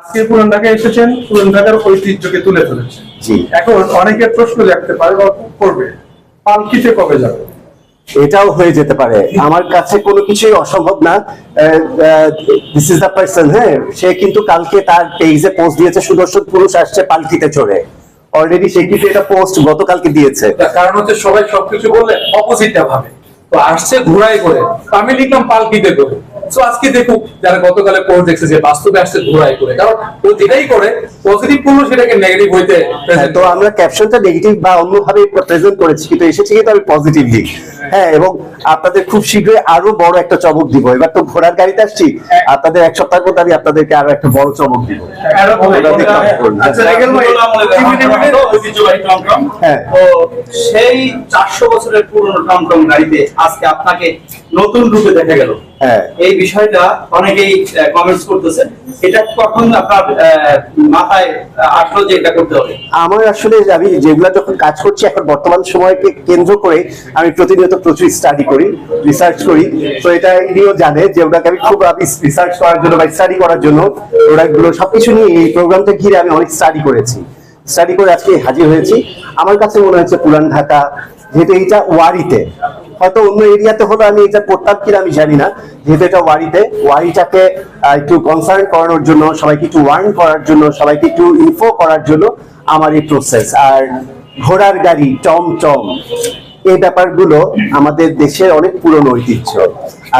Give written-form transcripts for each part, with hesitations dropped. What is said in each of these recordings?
আজকে পুরান ঢাকায় এসেছেন, পুরান ঢাকার ঐতিহ্যকে তুলে ধরেছেন। জি। এখন অনেকের প্রশ্ন জাগতে পারে বা করবে, পালকিতে কবে যাবে? এটাও হয়ে যেতে পারে, আমার কাছে কোনো কিছুই অসম্ভব না। দিস ইজ দ্য পারসন, হ্যাঁ, সে কিন্তু কালকে তার পেজে পোস্ট দিয়েছে সুদর্শন পুরুষ আসছে পালকিতে চড়ে। অলরেডি সে কিন্তু এটা পোস্ট গতকালকে দিয়েছে। কারণ হচ্ছে সবাই সবকিছু বললে অপোজিটটা ভাবে, তো আসছে ঘোড়াই করে, তো আমি লিখলাম পালকিতে করে। তো আজকে দেখুক যারা গতকালে পোস্ট দেখছে যে বাস্তবে আসছে ঘোড়াই করে, কারণ ও যেটাই করে পজিটিভ করলো সেটাকে নেগেটিভ হইতে হ্যাঁ, তো আমরা ক্যাপশনটা নেগেটিভ বা অন্যভাবে প্রেজেন্ট করেছি, কিন্তু এসেছে কিন্তু আমি পজিটিভলি। হ্যাঁ, এবং আপনাদের খুব শীঘ্রই আরো বড় একটা চমক দিব। এবার তো ঘোড়ার গাড়িতে আসছি, আপনাদের এক সপ্তাহের মধ্যে আমি আপনাদেরকে আরো একটা বড় চমক দিব। আচ্ছা, রেগেল ভাই, হ্যাঁ, তো সেই 400 বছরের পুরনো টমটম গাড়িতে আজকে আপনাকে নতুন রূপে দেখা গেল। হ্যাঁ, এই বিষয়টা অনেকেই কমেন্টস করতেছে, এটা কখন আপনার মাথায় আসলো যে এটা করতে হবে? আমার আসলে আমি যেগুলা যখন কাজ করছি এখন বর্তমান সময়কে কেন্দ্র করে আমি প্রতিনিয়ত প্রচুর স্টাডি করি, রিসার্চ করি। তো এটা ইনিও জানে যে ওটাকে আমি খুব রিসার্চ করার জন্য বা স্টাডি করার জন্য প্রোডাক্টগুলো সবকিছু নিয়ে এই প্রোগ্রামটা ঘিরে আমি অনেক স্টাডি করেছি। স্টাডি করে আজকে হাজির হয়েছি। আমার কাছে মনে হচ্ছে পুরান ঢাকা, যেহেতু এইটা ওয়ারিতে, হয়তো অন্য এরিয়াতে হলো আমি এটা করতাম কিনা আমি জানি না, যেহেতু এটা ওয়ারিটাকে একটু কনসার্ন করানোর জন্য, সবাইকে একটু ওয়ার্ন করার জন্য, সবাইকে একটু ইনফো করার জন্য আমার এই প্রসেস। আর ঘোড়ার গাড়ি, টমটম, এই ব্যাপারগুলো আমাদের দেশের অনেক পুরনো ঐতিহ্য।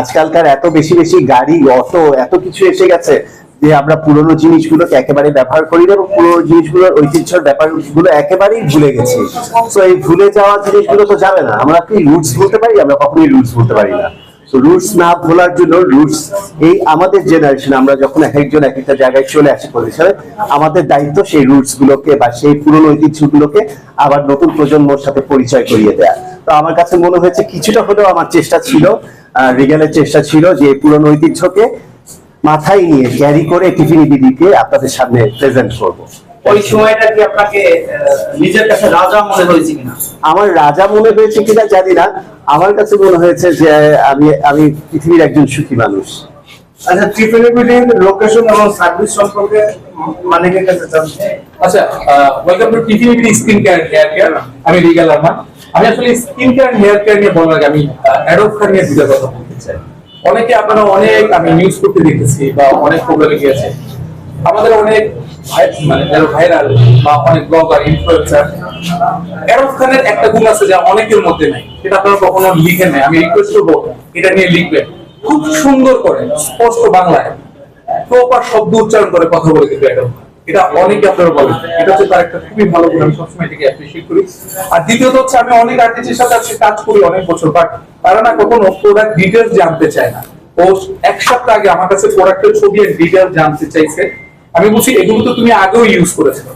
আজকালকার এত বেশি বেশি গাড়ি, অটো, এত কিছু এসে গেছে যে আমরা পুরোনো জিনিসগুলোকে একেবারে ব্যবহার করি না এবং পুরোনো জিনিসগুলোর ঐতিহ্যের ব্যাপারগুলো একেবারেই ভুলে গেছি। তো এই ভুলে যাওয়া জিনিসগুলো তো যাবে না। আমরা কি রুটস ভুলতে পারি? আমরা কখনোই রুটস ভুলতে পারি না। তো রুটস না ভোলার জন্য রুটস, এই আমাদের জেনারেশন, আমরা যখন এক একজন এক একটা জায়গায় চলে আসি পরিসরে, আমাদের দায়িত্ব সেই রুটস গুলোকে বা সেই পুরনো ঐতিহ্যগুলোকে আবার নতুন প্রজন্মের সাথে পরিচয় করিয়ে দেয়া। তো আমার কাছে মনে হয়েছে কিছুটা হলেও আমার চেষ্টা ছিল, রিগেলের চেষ্টা ছিল যে পুরনো ঐতিহ্যকে মাথায় নিয়ে ক্যারি করে টিফিনি দিদিকে আপনাদের সামনে প্রেজেন্ট করবো। ওই সময়টা কি আপনাকে নিজের কাছে রাজা মনে হয়েছে কিনা? আমার রাজা মনে হয়েছে কিনা জানি না, আমার কাছে মনে হয়েছে যে আমি আমি পৃথিবীর একজন সুখী মানুষ। আচ্ছা, টিফিনি বিডির লোকেশন এবং সার্ভিস সম্পর্কে মালিকের কাছে জানতে। আচ্ছা, welcome to Tiffany skin care hair care. আমি রিগাল আরমান। আমি আসলে স্কিন কেয়ার হেয়ার কেয়ার নিয়ে বলার আগে আমি অ্যাডোব খান নিয়ে দুটো কথা বলতে চাই। অনেকে আপনারা অনেক আমি নিউজ করতে দেখেছি বা অনেক প্রোগ্রামে গিয়েছে, আমাদের অনেক মানে যারা ভাইরাল বা অনেক ব্লগার, ইনফ্লুয়েন্সার, অ্যাডোব খানের একটা গুণ আছে যা অনেকের মধ্যে নাই, সেটা আপনারা কখনো লিখেন নাই। আমি রিকোয়েস্ট করবো এটা নিয়ে লিখবেন, খুব সুন্দর করে স্পষ্ট বাংলায় প্রপার শব্দ উচ্চারণ করে কথা বলে দিবে অ্যাডোব। এটা অনেকে আপনারা বলেন, এটা হচ্ছে তার একটা খুবই ভালো গুণ, আমি সবসময় এটাকে অ্যাপ্রিশিয়েট করি। আর দ্বিতীয়ত হচ্ছে আমি অনেক আর্টিস্টের সাথে আজকে কাজ করি অনেক বছর, বাট তারা না কখনো প্রোডাক্ট ডিটেলস জানতে চায় না। ও এক সপ্তাহ আগে আমার কাছে প্রোডাক্টের ছবি আর ডিটেলস জানতে চাইছে। আমি বলছি এগুলো তো তুমি আগেও ইউজ করেছো,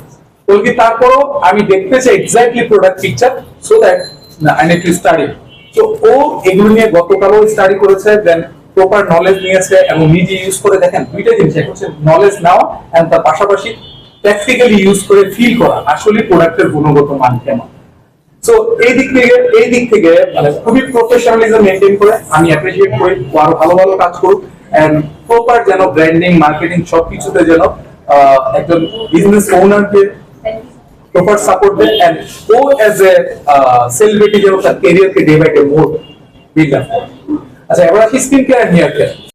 বলকি তারপরও আমি দেখতে চাই exactly product picture, so that I need to study. তো ও এগুলো নিয়ে গতকালও স্টাডি করেছে, দেন প্রপার নলেজ নিয়েছে এবং নিজে ইউজ করে দেখেন দুইটা জিনিস, একটা হচ্ছে নলেজ নেওয়া এন্ড তার পাশাপাশি প্র্যাকটিক্যালি ইউজ করে ফিল করা আসলে প্রোডাক্টের গুণগত মান কেমন। সো এই দিক থেকে মানে খুবই প্রফেশনালিজম মেইনটেইন করে আমি অ্যাপ্রিশিয়েট করি, ও আরো ভালো ভালো কাজ করুক এন্ড প্রপার যেন ব্র্যান্ডিং, মার্কেটিং সবকিছুতে যেন একজন বিজনেস ওনারকে প্রপার সাপোর্ট দেয় এন্ড ও অ্যাজ এ সেলিব্রিটি যেন তার ক্যারিয়ারকে day by day more build up. আচ্ছা, এবার আসি স্কিন কেয়ার হেয়ার কেয়ার।